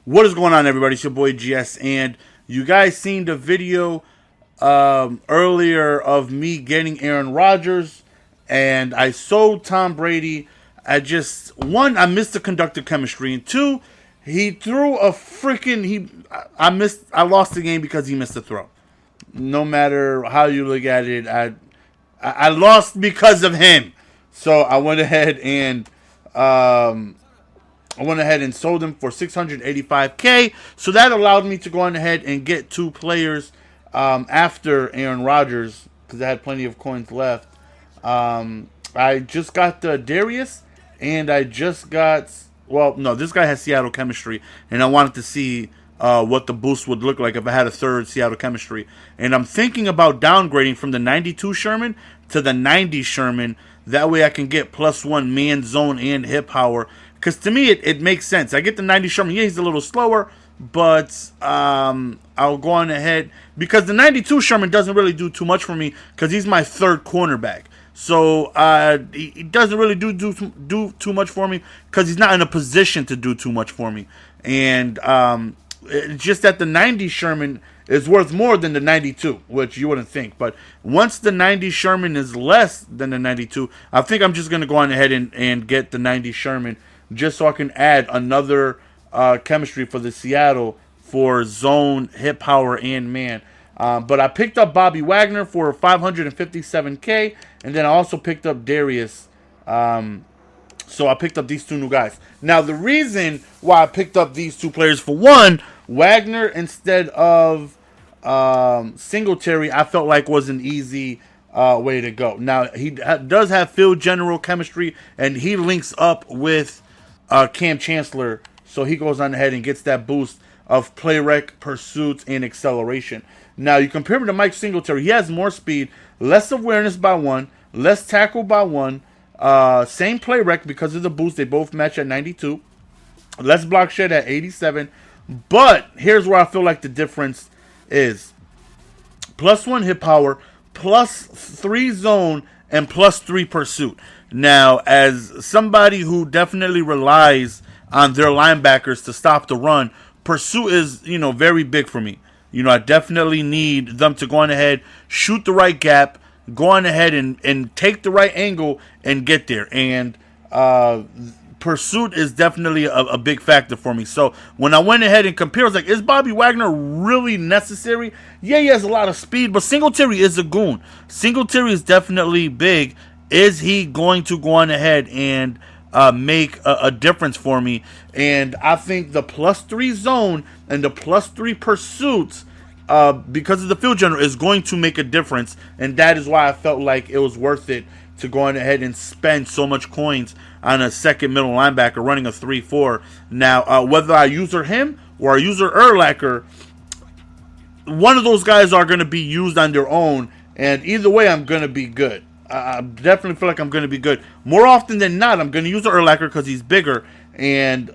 What is going on, everybody? It's your boy GS, and you guys seen the video earlier of me getting Aaron Rodgers, and I sold Tom Brady. I missed the conductor chemistry, and two, he threw a freaking I lost the game because he missed the throw. No matter how you look at it, I lost because of him. So I went ahead and sold him for 685K. So that allowed me to go on ahead and get two players after Aaron Rodgers because I had plenty of coins left. I just got the Darius, and I just got. Well, no, this guy has Seattle chemistry, and I wanted to see what the boost would look like if I had a third Seattle chemistry. And I'm thinking about downgrading from the 92 Sherman to the 90 Sherman. That way I can get +1 man zone and hip power. Because to me, it makes sense. I get the 90 Sherman. Yeah, he's a little slower, but I'll go on ahead. Because the 92 Sherman doesn't really do too much for me because he's my third cornerback. So he doesn't really do too much for me because he's not in a position to do too much for me. And it's just that the 90 Sherman is worth more than the 92, which you wouldn't think. But once the 90 Sherman is less than the 92, I think I'm just going to go on ahead and get the 90 Sherman just so I can add another chemistry for the Seattle for zone, hip power, and man. But I picked up Bobby Wagner for 557K, and then I also picked up Darius. So I picked up these two new guys. Now, the reason why I picked up these two players, for one, Wagner instead of Singletary, I felt like was an easy way to go. Now, he does have field general chemistry, and he links up with Cam Chancellor, so he goes on ahead and gets that boost of play rec, pursuits, and acceleration. Now, you compare him to Mike Singletary. He has more speed, less awareness by 1, less tackle by 1, same play rec because of the boost. They both match at 92. Less Blockshed at 87. But here's where I feel like the difference is. +1 hit power, +3 zone, and +3 pursuit. Now, as somebody who definitely relies on their linebackers to stop the run, pursuit is, very big for me. I definitely need them to go on ahead, shoot the right gap, go on ahead and take the right angle and get there. And pursuit is definitely a big factor for me. So when I went ahead and compared, I was like, is Bobby Wagner really necessary? Yeah, he has a lot of speed, but Singletary is a goon. Singletary is definitely big. Is he going to go on ahead and make a difference for me? And I think the +3 zone and the +3 pursuits, because of the field general, is going to make a difference. And that is why I felt like it was worth it to go on ahead and spend so much coins on a second middle linebacker running a 3-4. Now, whether I use him or I use Urlacher, one of those guys are going to be used on their own. And either way, I'm going to be good. I definitely feel like I'm going to be good. More often than not, I'm going to use Urlacher because he's bigger. And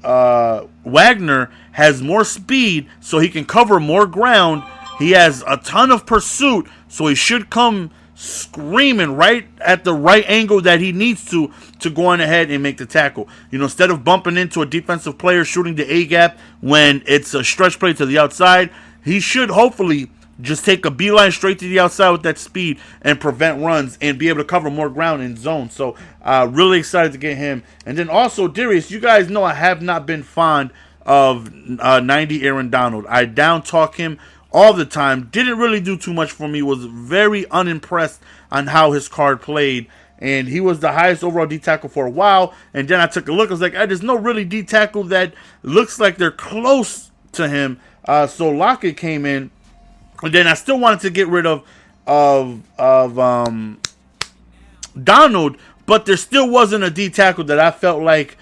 Wagner has more speed, so he can cover more ground. He has a ton of pursuit, so he should come screaming right at the right angle that he needs to go on ahead and make the tackle. Instead of bumping into a defensive player shooting the A-gap when it's a stretch play to the outside, he should hopefully just take a beeline straight to the outside with that speed and prevent runs and be able to cover more ground in zone. So really excited to get him. And then also Darius, you guys know I have not been fond of 90 Aaron Donald. I down talk him all the time. Didn't really do too much for me. Was very unimpressed on how his card played. And he was the highest overall D tackle for a while. And then I took a look. I was like, there's no really D tackle that looks like they're close to him. So Lockett came in. And then I still wanted to get rid of Donald, but there still wasn't a D tackle that I felt like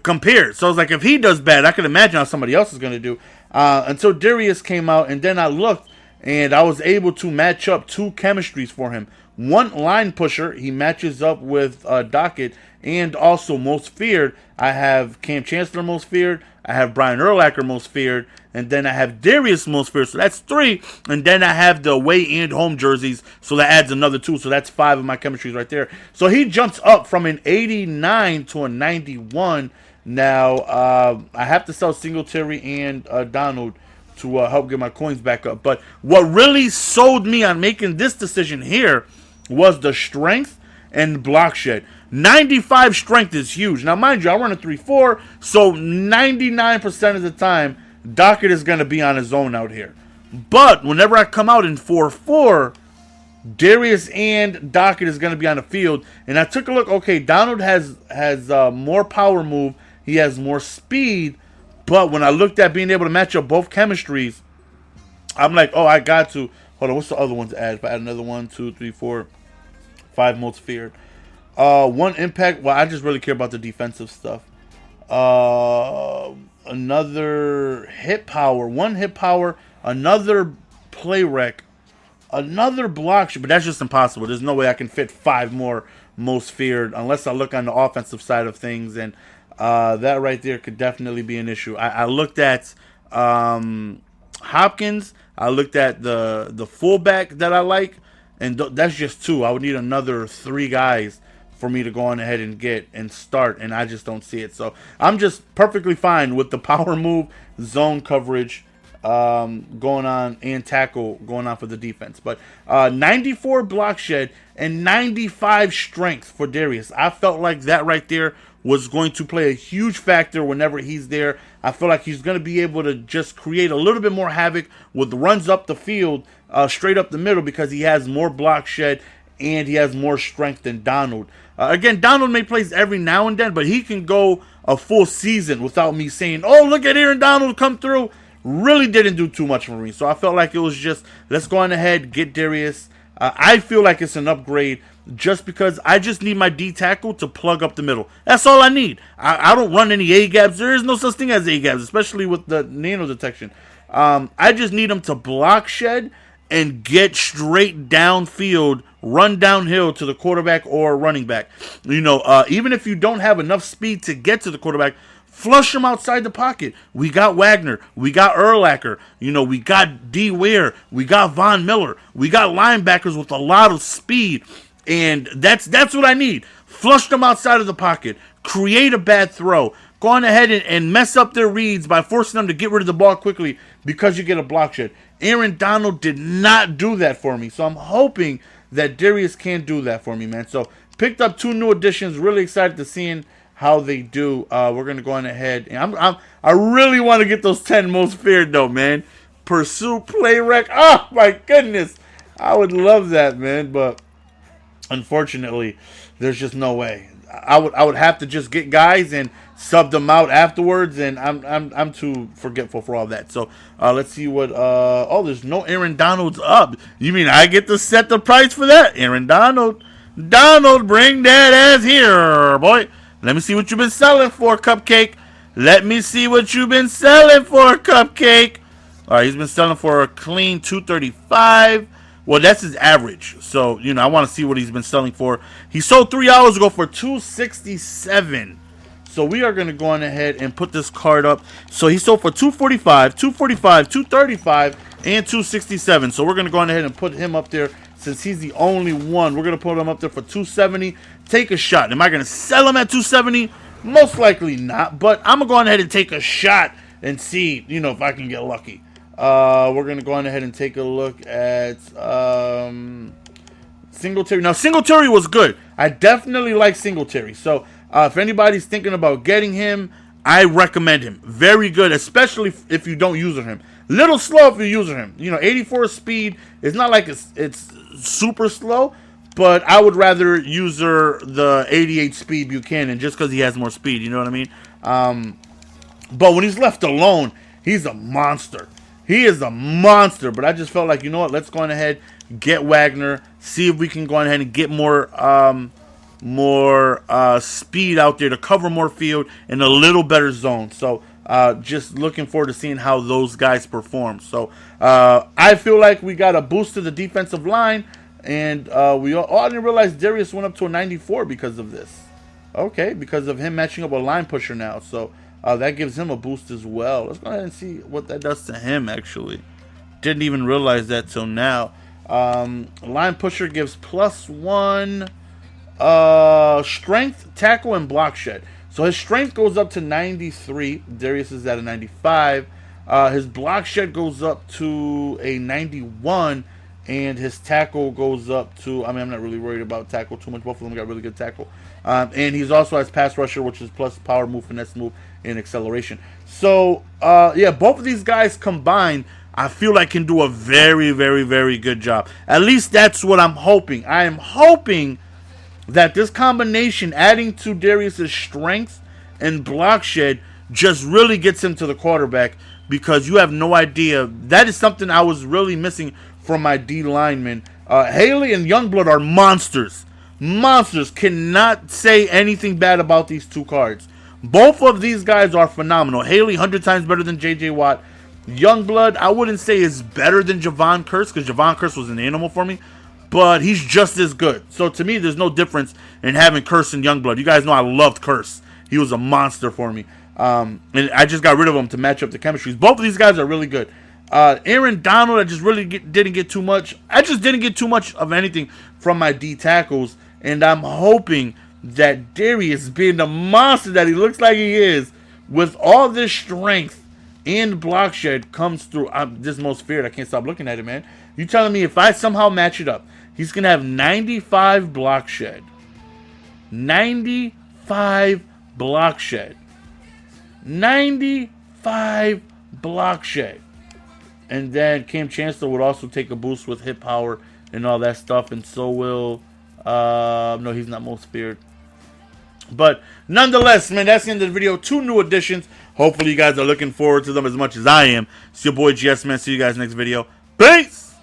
compared. So I was like, if he does bad, I can imagine how somebody else is going to do. Until Darius came out, and then I looked, and I was able to match up two chemistries for him. One line pusher, he matches up with Dockett, and also most feared. I have Cam Chancellor most feared. I have Brian Urlacher most feared. And then I have Darius most feared. So that's 3. And then I have the away and home jerseys. So that adds another 2. So that's 5 of my chemistries right there. So he jumps up from an 89 to a 91. Now, I have to sell Singletary and Donald to help get my coins back up. But what really sold me on making this decision here was the strength and Blockshed. 95 strength is huge. Now, mind you, I run a 3-4, so 99% of the time, Dockett is going to be on his own out here. But whenever I come out in 4-4, Darius and Dockett is going to be on the field. And I took a look. Okay, Donald has more power move. He has more speed. But when I looked at being able to match up both chemistries, I'm like, oh, I got to. Hold on, what's the other one to add? If I add another 1, 2, 3, 4, 5 most feared. 1 impact. Well, I just really care about the defensive stuff. Another hit power. 1 hit power. Another play wreck. Another block. But that's just impossible. There's no way I can fit 5 more most feared unless I look on the offensive side of things. And that right there could definitely be an issue. I looked at Hopkins. I looked at the fullback that I like. And that's just 2. I would need another 3 guys for me to go on ahead and get and start, and I just don't see it. So I'm just perfectly fine with the power move, zone coverage going on, and tackle going on for the defense. But 94 Blockshed and 95 strength for Darius. I felt like that right there was going to play a huge factor whenever he's there. I feel like he's going to be able to just create a little bit more havoc with runs up the field, straight up the middle, because he has more Blockshed and he has more strength than Donald. Again, Donald may plays every now and then, but he can go a full season without me saying, oh, look at Aaron Donald come through. Really didn't do too much for me. So I felt like it was just, let's go on ahead, get Darius. I feel like it's an upgrade just because I just need my D tackle to plug up the middle. That's all I need. I don't run any A-gaps. There is no such thing as A-gaps, especially with the nano detection. I just need him to block shed and get straight downfield, run downhill to the quarterback or running back. You know, even if you don't have enough speed to get to the quarterback, flush him outside the pocket. We got Wagner. We got Urlacher. You know, we got D. Ware. We got Von Miller. We got linebackers with a lot of speed. And that's what I need. Flush them outside of the pocket. Create a bad throw. Go on ahead and mess up their reads by forcing them to get rid of the ball quickly because you get a block shed. Aaron Donald did not do that for me. So I'm hoping that Darius can do that for me, man. So picked up 2 new additions. Really excited to seeing how they do. We're going to go on ahead. And I really want to get those 10 most feared, though, man. Pursue, play wreck. Oh, my goodness. I would love that, man. But unfortunately, there's just no way. I would have to just get guys and sub them out afterwards, and I'm too forgetful for all that. So let's see what. Oh, there's no Aaron Donald's up. You mean I get to set the price for that? Aaron Donald, bring that ass here, boy. Let me see what you've been selling for, Cupcake. Let me see what you've been selling for, Cupcake. All right, he's been selling for a clean 235. Well, that's his average. So, you know, I want to see what he's been selling for. He sold 3 hours ago for 267. So we are going to go on ahead and put this card up. So he sold for 245, 245, 235, and 267. So we're going to go on ahead and put him up there since he's the only one. We're going to put him up there for 270. Take a shot. Am I going to sell him at 270? Most likely not. But I'm going to go on ahead and take a shot and see, you know, if I can get lucky. We're going to go on ahead and take a look at Singletary. Now, Singletary was good. I definitely like Singletary. So, if anybody's thinking about getting him, I recommend him. Very good, especially if you don't use him. Little slow if you use him. You know, 84 speed. It's not like it's super slow, but I would rather use the 88 speed Buchanan just because he has more speed. You know what I mean? But when he's left alone, he's a monster. He is a monster, but I just felt like, you know what, let's go on ahead, get Wagner, see if we can go on ahead and get more speed out there to cover more field in a little better zone. So just looking forward to seeing how those guys perform. So I feel like we got a boost to the defensive line, and I didn't realize Darius went up to a 94 because of this. Okay, because of him matching up a line pusher now. So that gives him a boost as well. Let's go ahead and see what that does to him, actually. Didn't even realize that till now. Line pusher gives +1 strength, tackle, and block shed. So his strength goes up to 93. Darius is at a 95. His block shed goes up to a 91. And his tackle goes up to, I mean, I'm not really worried about tackle too much. Both of them got really good tackle. And he's also has pass rusher, which is plus power move, finesse move, and acceleration. So, yeah, both of these guys combined, I feel like can do a very, very, very good job. At least that's what I'm hoping. I am hoping that this combination, adding to Darius's strength and block shed, just really gets him to the quarterback, because you have no idea. That is something I was really missing from my D linemen. Haley and Youngblood are monsters. Monsters. Cannot say anything bad about these two cards. Both of these guys are phenomenal. Haley, 100 times better than J.J. Watt. Youngblood, I wouldn't say is better than Javon Curse, because Javon Curse was an animal for me, but he's just as good. So to me, there's no difference in having Curse and Youngblood. You guys know I loved Curse. He was a monster for me. And I just got rid of him to match up the chemistries. Both of these guys are really good. Aaron Donald, I just really didn't get too much. I just didn't get too much of anything from my D tackles. And I'm hoping that Darius, being the monster that he looks like he is, with all this strength and block shed, comes through. I'm just most feared. I can't stop looking at it, man. You telling me if I somehow match it up, he's going to have 95 block shed. 95 block shed. 95 block shed. And then Cam Chancellor would also take a boost with hit power and all that stuff. And so will... no, he's not most feared. But nonetheless, man, that's the end of the video. 2 new additions. Hopefully you guys are looking forward to them as much as I am. It's your boy GS, man. See you guys next video. Peace!